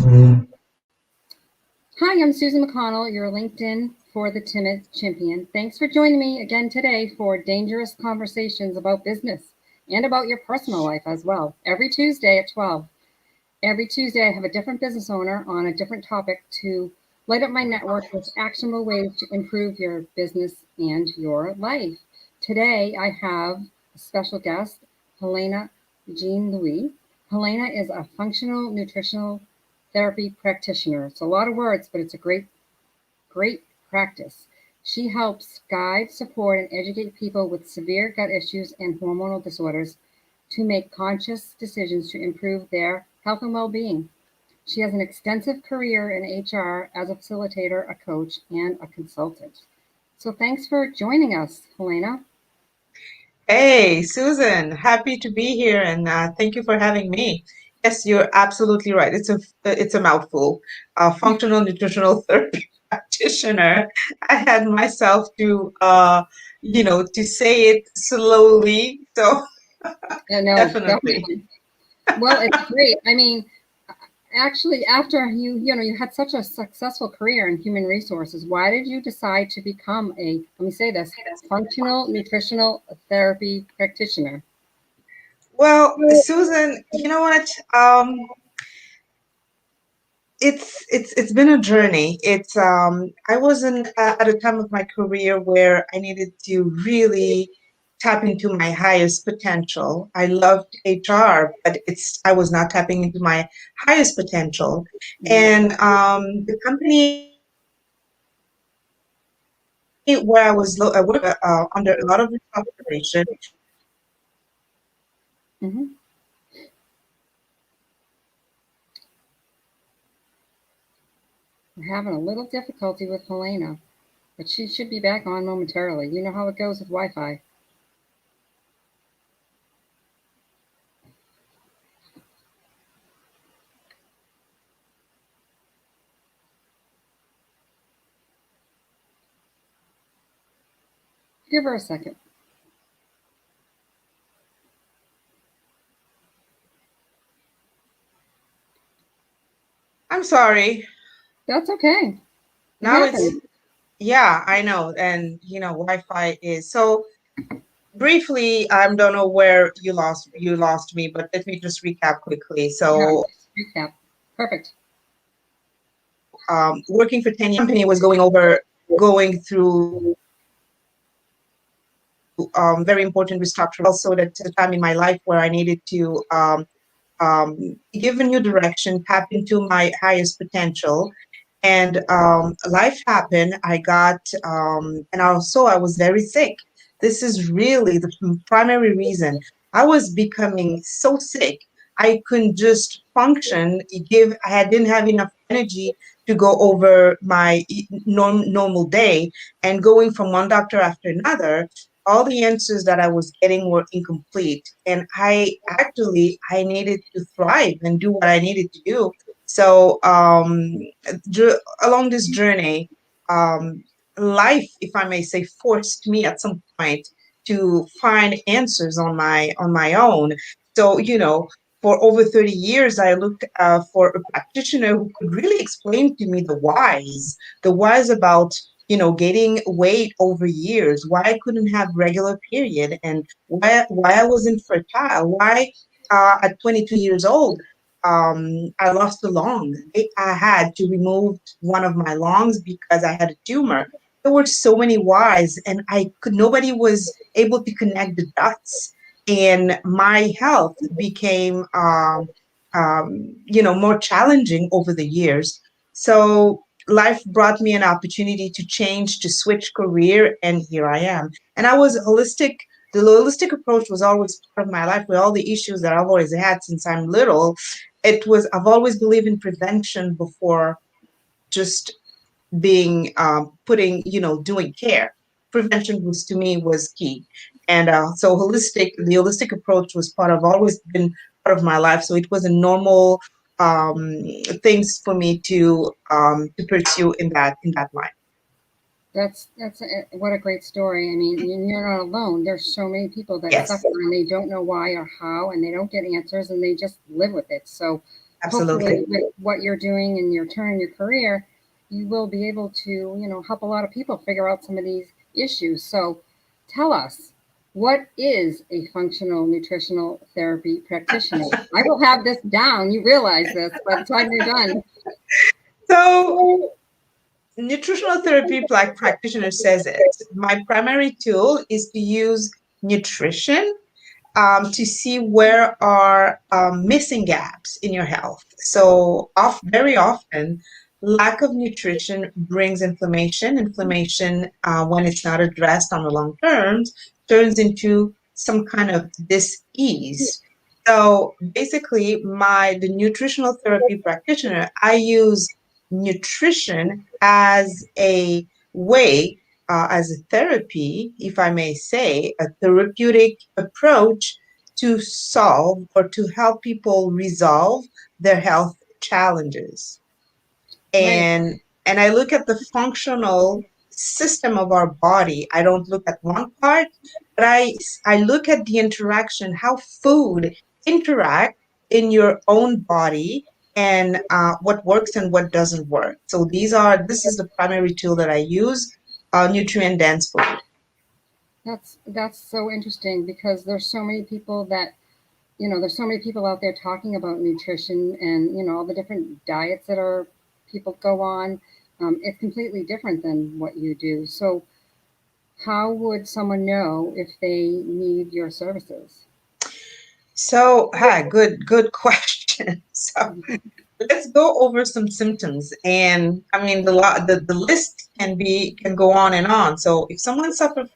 Hi, I'm Susan McConnell, your LinkedIn for the Timid Champion. Thanks for joining me again today for dangerous conversations about business and about your personal life as well. Every Tuesday at 12. Every Tuesday, I have a different business owner on a different topic to light up my network with actionable ways to improve your business and your life. Today, I have a special guest, Helena Jean-Louis. Helena is a functional nutritional therapy practitioner. It's a lot of words, but it's a great practice. She helps guide, support, and educate people with severe gut issues and hormonal disorders to make conscious decisions to improve their health and well-being. She has an extensive career in HR as a facilitator, a coach, and a consultant. So thanks for joining us, Helena. Hey, Susan, happy to be here and thank you for having me. Yes, you're absolutely right. It's a mouthful. Functional nutritional therapy practitioner. I had myself to say it slowly. So No, definitely. definitely. Well, it's great. I mean, actually, after you had such a successful career in human resources, why did you decide to become let me say this, functional nutritional therapy practitioner? Well, Susan, you know what? It's been a journey. I wasn't at a time of my career where I needed to really tap into my highest potential. I loved HR, but it's I was not tapping into my highest potential. Yeah. And the company where I was under a lot of restructuration. Hmm. We're having a little difficulty with Helena, but she should be back on momentarily. You know how it goes with Wi-Fi. Give her a second. I'm sorry. That's okay. It Now it's happens. Yeah, I know. And Wi-Fi is so. Briefly, I don't know where you lost me, but let me just recap quickly. Yeah, So, just recap. Perfect. working for 10 years, company was going through very important restructuring. Also, at a time in my life where I needed to give a new direction, tap into my highest potential. And life happened. And also I was very sick. This is really the primary reason. I was becoming so sick. I couldn't just function, didn't have enough energy to go over my normal day and going from one doctor after another. All the answers that I was getting were incomplete. And I needed to thrive and do what I needed to do. So along this journey, um, life, if I may say, forced me at some point to find answers on my own. So for over 30 years, I looked for a practitioner who could really explain to me the whys about gaining weight over years, why I couldn't have regular period, and why I wasn't fertile, why at 22 years old I lost a lung. I had to remove one of my lungs because I had a tumor. There were so many whys, and nobody was able to connect the dots. And my health became, more challenging over the years. So life brought me an opportunity to change, to switch career, and here I am. And I was holistic. The holistic approach was always part of my life with all the issues that I've always had since I'm little. I've always believed in prevention before just being putting doing care. Prevention was to me was key. And so the holistic approach was always been part of my life, so it was a normal things for me to pursue in that line. What a great story. I mean, you're not alone. There's so many people that Yes, suffer and they don't know why or how, and they don't get answers, and they just live with it. So Absolutely. hopefully with what you're doing and your turn in your career, you will be able to, help a lot of people figure out some of these issues. So tell us, what is a functional nutritional therapy practitioner? I will have this down. You realize this by the time you're done. So, nutritional therapy like practitioner says it. My primary tool is to use nutrition to see where are missing gaps in your health. So, very often, lack of nutrition brings inflammation. Inflammation, when it's not addressed on the long terms, turns into some kind of dis-ease. So basically, the nutritional therapy practitioner, I use nutrition as a way, as a therapy, if I may say, a therapeutic approach to solve or to help people resolve their health challenges. Right. And I look at the functional system of our body. I don't look at one part, but I look at the interaction, how food interact in your own body, and what works and what doesn't work. So this is the primary tool that I use, nutrient dense food. That's so interesting because there's so many people that there's so many people out there talking about nutrition and all the different diets that are people go on. It's completely different than what you do. So how would someone know if they need your services? So, hi, good question. So let's go over some symptoms. And I mean, the list can go on and on. So if someone suffers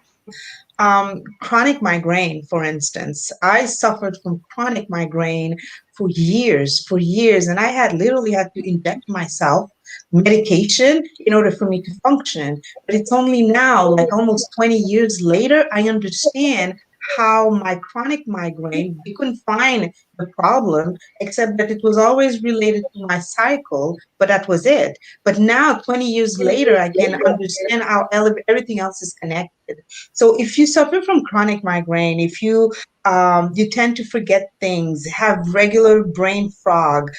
chronic migraine, for instance, I suffered from chronic migraine for years, and I had literally had to inject myself medication in order for me to function. But it's only now, like almost 20 years later, I understand how my chronic migraine, we couldn't find the problem, except that it was always related to my cycle, but that was it. But now, 20 years later, I can understand how everything else is connected. So if you suffer from chronic migraine, if you tend to forget things, have regular brain fog,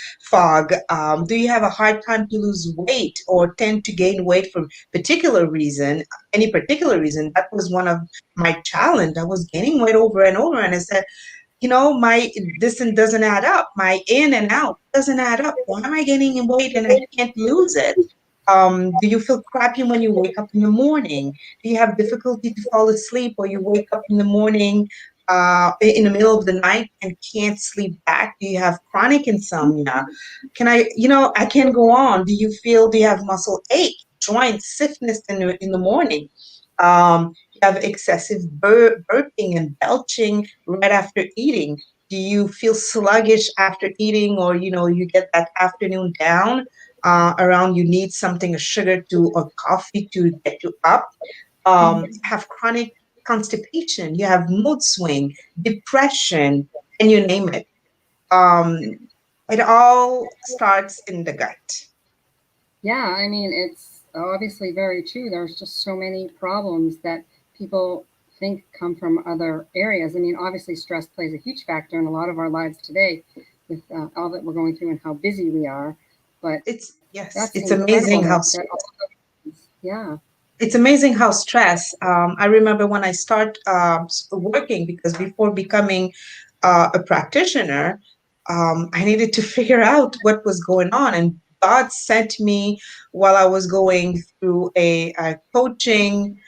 do you have a hard time to lose weight or tend to gain weight for any particular reason? That was one of my challenge. I was gaining weight over and over, and I said, my this and doesn't add up. My in and out doesn't add up. Why am I gaining weight and I can't lose it? Do you feel crappy when you wake up in the morning? Do you have difficulty to fall asleep, or you wake up in the morning in the middle of the night and can't sleep back? Do you have chronic insomnia? I can go on. Do you have muscle ache, joint stiffness in the morning? You have excessive burping and belching right after eating. Do you feel sluggish after eating, or you get that afternoon down around you need something, a sugar to or coffee to get you up? Have chronic constipation, you have mood swing, depression, and you name it. Um, it all starts in the gut. Yeah, I mean, it's obviously very true. There's just so many problems that people think come from other areas. I mean, obviously, stress plays a huge factor in a lot of our lives today with all that we're going through and how busy we are. But Yes, that's it's incredible amazing how that all those, yeah. it's amazing how stress. I remember when I start working, because before becoming a practitioner, I needed to figure out what was going on, and God sent me while I was going through a coaching,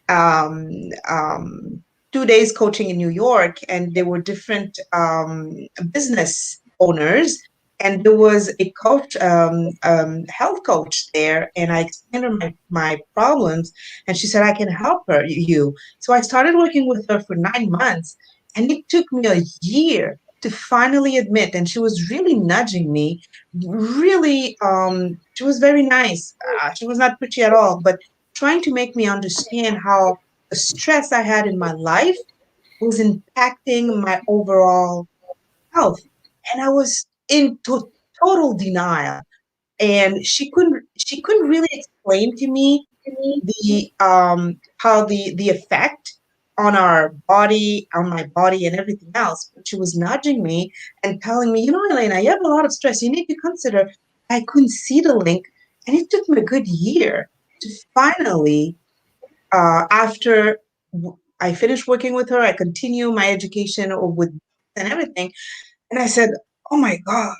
um, um, 2 days coaching in New York, and there were different business owners, and there was a coach, health coach there, and I explained her my problems, and she said, I can help you. So I started working with her for 9 months, and it took me a year to finally admit, and she was really nudging me, really, she was very nice. She was not pretty at all, but trying to make me understand how the stress I had in my life was impacting my overall health. And I was in total denial. And she couldn't really explain to me the how the effect on our body, on my body and everything else. But she was nudging me and telling me, Elena, you have a lot of stress. You need to consider. I couldn't see the link. And it took me a good year to finally, after I finished working with her, I continue my education with and everything. And I said, oh my God,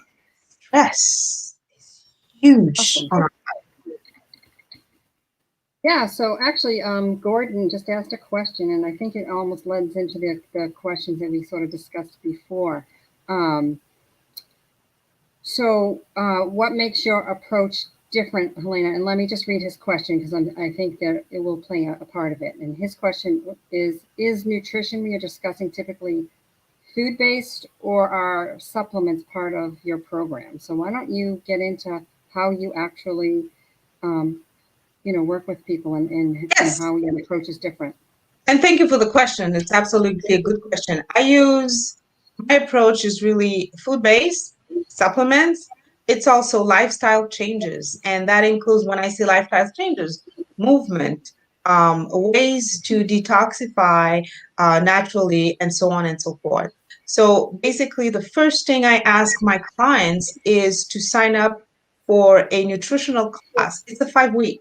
stress is huge Awesome. on our. Yeah, so actually, Gordon just asked a question, and I think it almost leads into the questions that we sort of discussed before. Um, what makes your approach different, Helena? And let me just read his question because I think that it will play a part of it. And his question is nutrition we are discussing typically food-based, or are supplements part of your program? So why don't you get into how you actually um, work with people, and Yes. how your approach is different. And thank you for the question. It's absolutely a good question. My approach is really food based, supplements. It's also lifestyle changes. And that includes, when I say lifestyle changes, movement, ways to detoxify naturally, and so on and so forth. So basically, the first thing I ask my clients is to sign up for a nutritional class. It's a 5 week.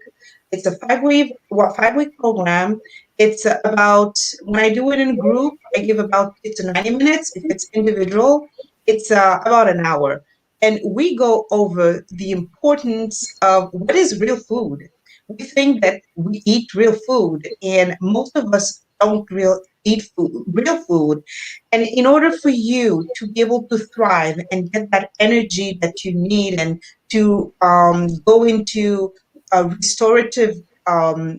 It's a 5 week program. It's about, when I do it in a group, I give about, it's 90 minutes. If it's individual, it's about an hour. And we go over the importance of what is real food. We think that we eat real food, and most of us don't eat real food. And in order for you to be able to thrive and get that energy that you need, and to go into a restorative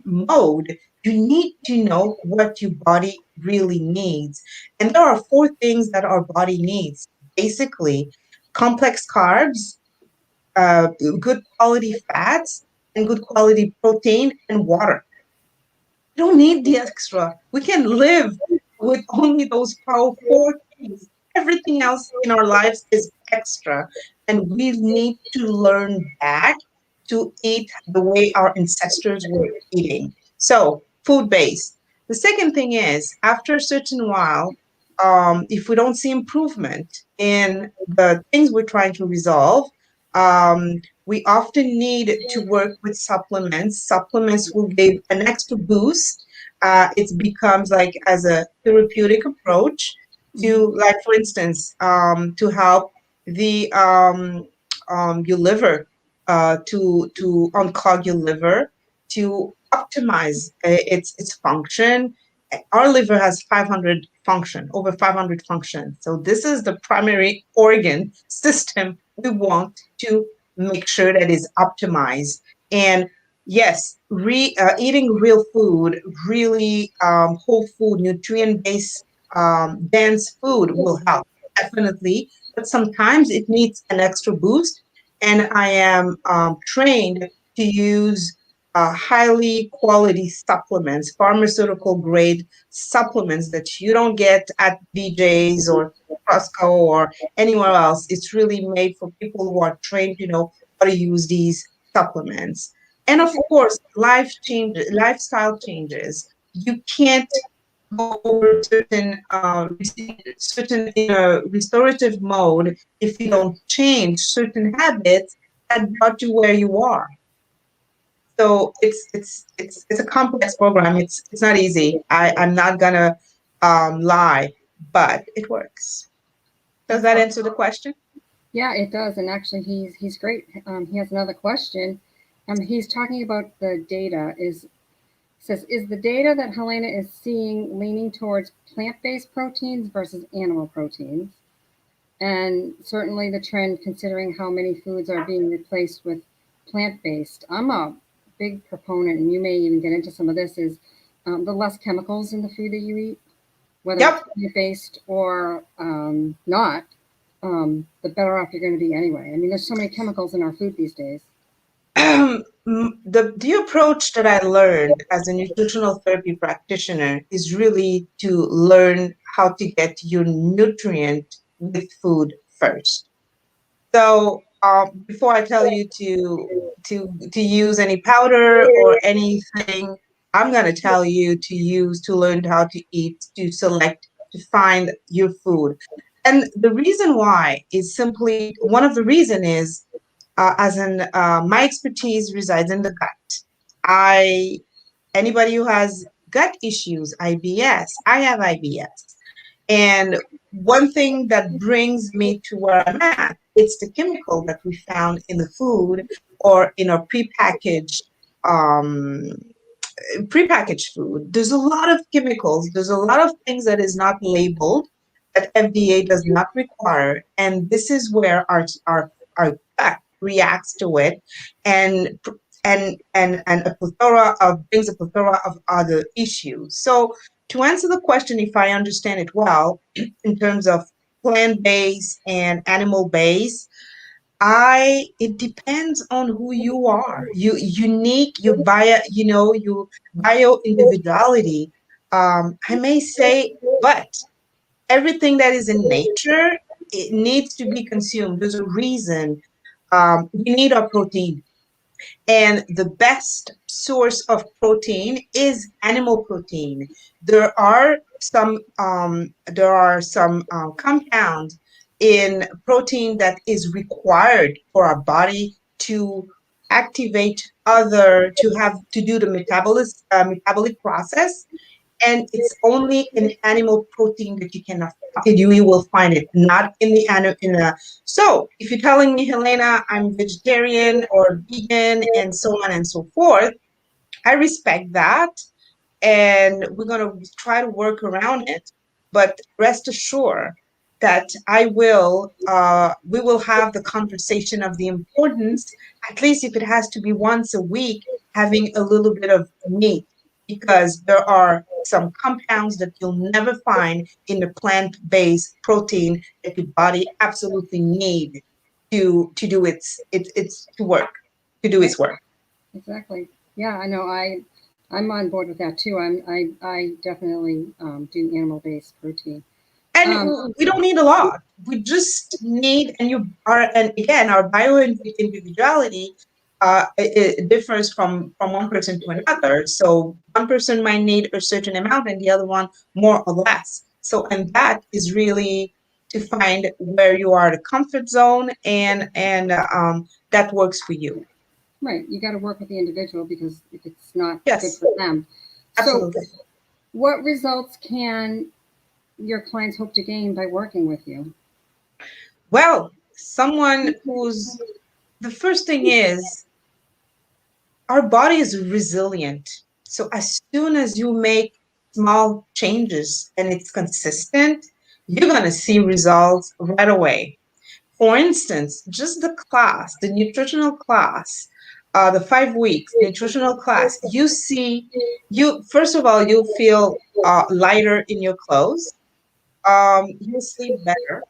mode, you need to know what your body really needs. And there are four things that our body needs. Basically, complex carbs, uh, good quality fats, and good quality protein, and water. We don't need the extra. We can live with only those four things. Everything else in our lives is extra. And we need to learn back to eat the way our ancestors were eating. So, food based. The second thing is, after a certain while, if we don't see improvement in the things we're trying to resolve, we often need to work with supplements. Supplements will give an extra boost. It becomes like as a therapeutic approach to, Mm-hmm. like, for instance, to help the your liver, to unclog your liver, to optimize its function. Our liver has 500 function, over 500 functions. So this is the primary organ system we want to make sure that is optimized. And yes, eating real food, really whole food, nutrient based, dense food will help, definitely. But sometimes it needs an extra boost. And I am trained to use highly quality supplements, pharmaceutical grade supplements that you don't get at BJ's or Costco or anywhere else. It's really made for people who are trained to know how to use these supplements. And of course, lifestyle changes. You can't go over certain in a restorative mode if you don't change certain habits that brought you where you are. So it's a complex program. It's not easy. I'm not gonna lie, but it works. Does That's that all. answer the question? Yeah, it does. And actually, he's great. He has another question. He's talking about the data. Says, is the data that Helena is seeing leaning towards plant-based proteins versus animal proteins? And certainly the trend, considering how many foods are being replaced with plant-based. I'm a big proponent, and you may even get into some of this, is the less chemicals in the food that you eat, whether it's Yep. plant-based or not, the better off you're going to be anyway. I mean, there's so many chemicals in our food these days. The approach that I learned as a nutritional therapy practitioner is really to learn how to get your nutrient with food first. So before I tell you to use any powder or anything, I'm going to tell you to use, to learn how to eat, to select, to find your food. And the reason why is simply one of the reason is my expertise resides in the gut. I Anybody who has gut issues, IBS, I have IBS. And one thing that brings me to where I'm at, it's the chemical that we found in the food or in our um, prepackaged food. There's a lot of chemicals. There's a lot of things that is not labeled that FDA does not require, and this is where our gut reacts to it, and and a plethora of brings a plethora of other issues. So to answer the question, if I understand it well, in terms of plant-based and animal-based, I it depends on who you are. You unique, your bio individuality. I may say, but everything that is in nature, it needs to be consumed. There's a reason. We need our protein. And the best source of protein is animal protein. There are some compounds in protein that is required for our body to activate other to do the metabolic process, and it's only in animal protein that you will find it, not in the animal in a. So if you're telling me, Helena, I'm vegetarian or vegan and so on and so forth, I respect that, and we're going to try to work around it. But rest assured that we will have the conversation of the importance, at least if it has to be once a week, having a little bit of meat, because there are some compounds that you'll never find in the plant-based protein that your body absolutely need to do its to work, to do Right. its work. Exactly. Yeah, I know. I'm on board with that too. I definitely do animal based protein. And Um, we don't need a lot. We just need, and again, our individuality it differs from one person to another. So one person might need a certain amount, and the other one more or less. So, and that is really to find where you are, the comfort zone, and that works for you. right. You got to work with the individual because if it's not good Yes, for them. So, absolutely. what results can your clients hope to gain by working with you? Well, someone who's the first thing is our body is resilient. So as soon as you make small changes and it's consistent, you're going to see results right away. For instance, just the class, the nutritional class, the 5 weeks nutritional class, you first of all, you'll feel lighter in your clothes. You'll sleep better.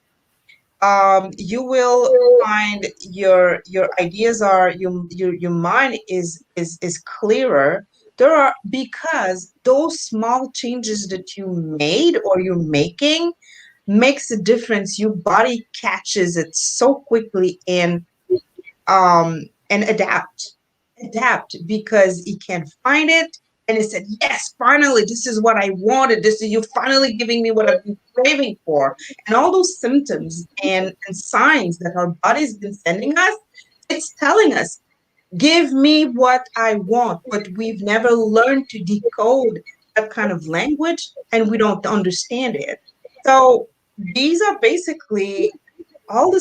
You will find your ideas are your mind is clearer. There are, because those small changes that you made or you're making makes a difference. Your body catches it so quickly, and adapt because he can't find it. And he said, yes, finally, this is what I wanted. This is, you're finally giving me what I've been craving for. And all those symptoms and signs that our body's been sending us, it's telling us, give me what I want. But we've never learned to decode that kind of language, and we don't understand it. So these are basically I'm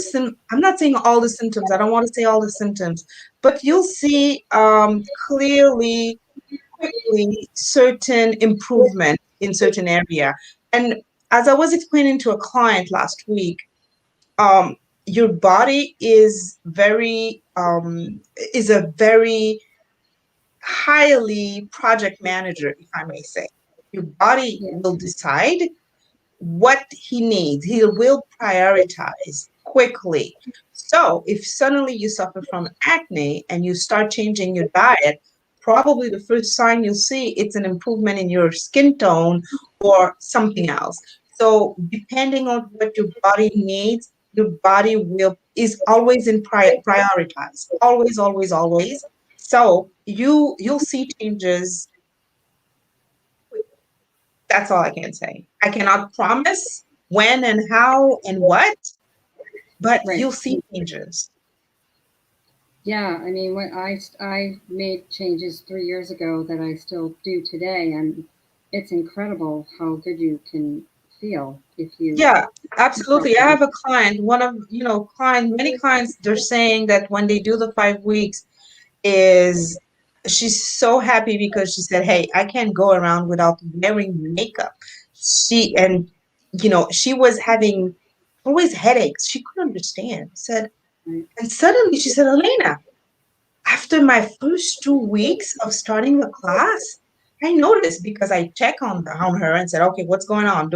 not saying all the symptoms. I don't want to say all the symptoms, but you'll see clearly, quickly, certain improvement in certain area. And as I was explaining to a client last week, um, your body is a very highly project manager, if I may say. Your body Yeah. will decide what he needs. He will prioritize quickly. So if suddenly you suffer from acne and you start changing your diet, probably the first sign you'll see it's an improvement in your skin tone or something else. So depending on what your body needs, your body will is always in prioritize. Always, always, always. So you'll see changes That's all I can say. I cannot promise when and how and what, but Right. you'll see changes. Yeah, I mean, when I made changes 3 years ago that I still do today, and it's incredible how good you can feel if you Yeah, keep absolutely. I properly. have a client, one of, many clients, they're saying that when they do the 5 weeks, is she's so happy because she said, "Hey, I can't go around without wearing makeup." She was having always headaches. She couldn't understand. Said, Right. and suddenly she said, "Elena, after my first 2 weeks of starting the class, I noticed because I check on her and said, okay, what's going on?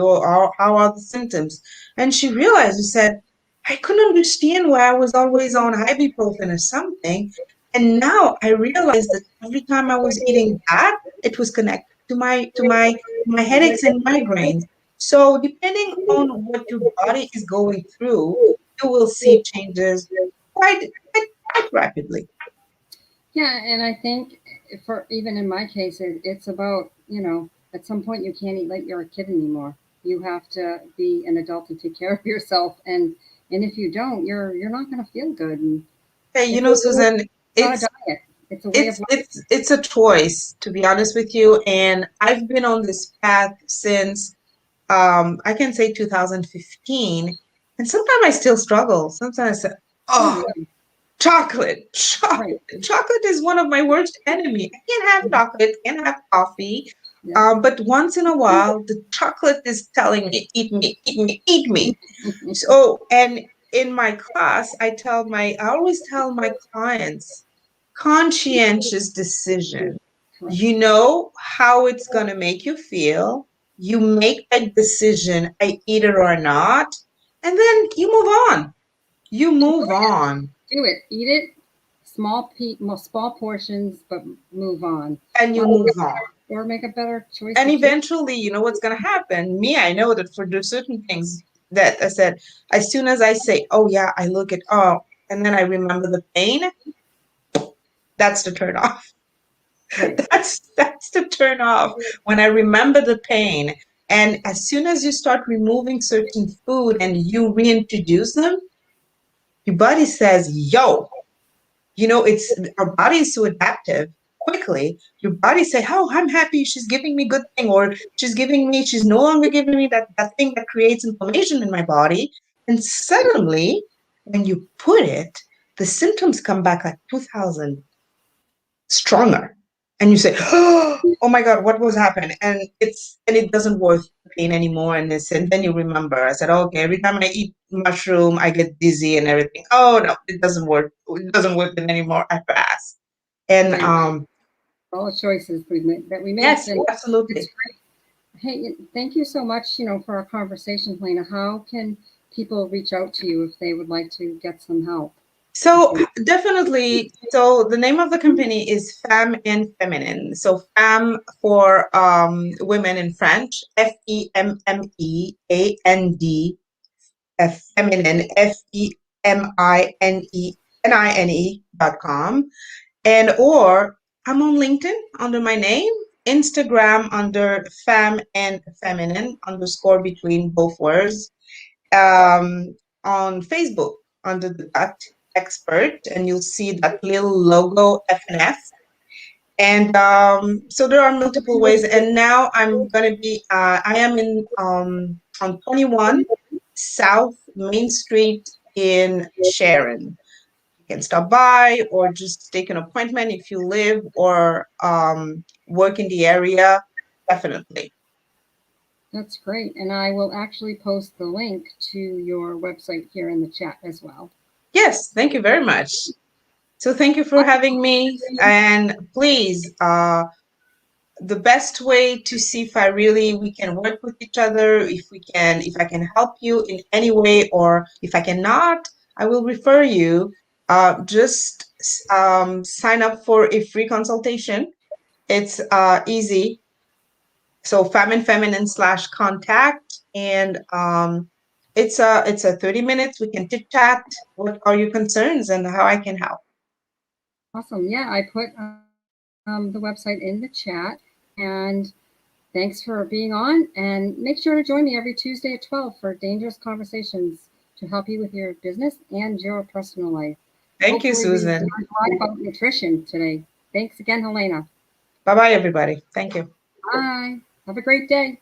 How are the symptoms?" And she realized, she said, I couldn't understand why I was always on ibuprofen or something. And now I realized that every time I was eating that, it was connected to my headaches and migraines. So depending on what your body is going through, you will see changes quite rapidly. Yeah, and I think for even in my case, it's about, at some point you can't eat like you're a kid anymore. You have to be an adult and take care of yourself, and if you don't, you're not going to feel good. And Hey, it's Susan, not a it's diet; it's a way of it's life. it's it's a choice, to be honest with you. And I've been on this path since I can say 2015. And sometimes I still struggle. Sometimes I say, Oh oh, yeah, chocolate. right. Chocolate is one of my worst enemy. I can't have chocolate, can't have coffee. Yeah. But once in a while, the chocolate is telling me, eat me, eat me, eat me. So, and in my class, I always tell my clients, conscientious decision. Correct. You know how it's going to make you feel. You make that decision, I eat it or not, and then you move on. You move on Do it. Eat it. Small portions, but move on. and you move on. Or make a better choice And of food. eventually, you know what's going to happen. Me, I know that for there's certain things that I said, as soon as I say, oh, yeah, I look at, oh, and then I remember the pain, that's the turn off. Right. That's the turn off when I remember the pain. And as soon as you start removing certain food and you reintroduce them, your body says, yo, it's our body is so adaptive quickly. Your body say, oh, I'm happy. She's giving me good thing, or she's no longer giving me that thing that creates inflammation in my body. And suddenly, when you put it, the symptoms come back like 2000 stronger, and you say, oh my god, what was happening? And it doesn't worth the pain anymore. And then you remember, I said, okay, every time I eat mushroom I get dizzy and everything. Oh no, it doesn't work anymore. I pass. And Right. All the choices that we make, yes, and it's absolutely. great. Hey, thank you so much, for our conversation, Helena. How can people reach out to you if they would like to get some help? So definitely. So the name of the company is Femme and Feminine. So femme for women in French, feminine, feminine.com. And or I'm on LinkedIn under my name, Instagram under femme and feminine underscore between both words, on Facebook under the Gut Expert, and you'll see that little logo FNF. And so there are multiple ways. And now I am in on 21 South Main Street in Sharon. You can stop by or just take an appointment if you live or work in the area. Definitely. That's great. And I will actually post the link to your website here in the chat as well. Yes, thank you very much. So thank you for having me. And please, the best way to see if we can work with each other, if I can help you in any way, or if I cannot, I will refer you. Just sign up for a free consultation. It's easy. So feminine/contact, and it's a 30 minutes. We can chit chat. What are your concerns and how I can help? Awesome. Yeah, I put the website in the chat, and Thanks for being on, and make sure to join me every Tuesday at 12 for Dangerous Conversations to help you with your business and your personal life. Thank you, Hopefully, we learned Susan. a lot about nutrition today. Thanks again, Helena. Bye bye, everybody. Thank you. Bye. Have a great day.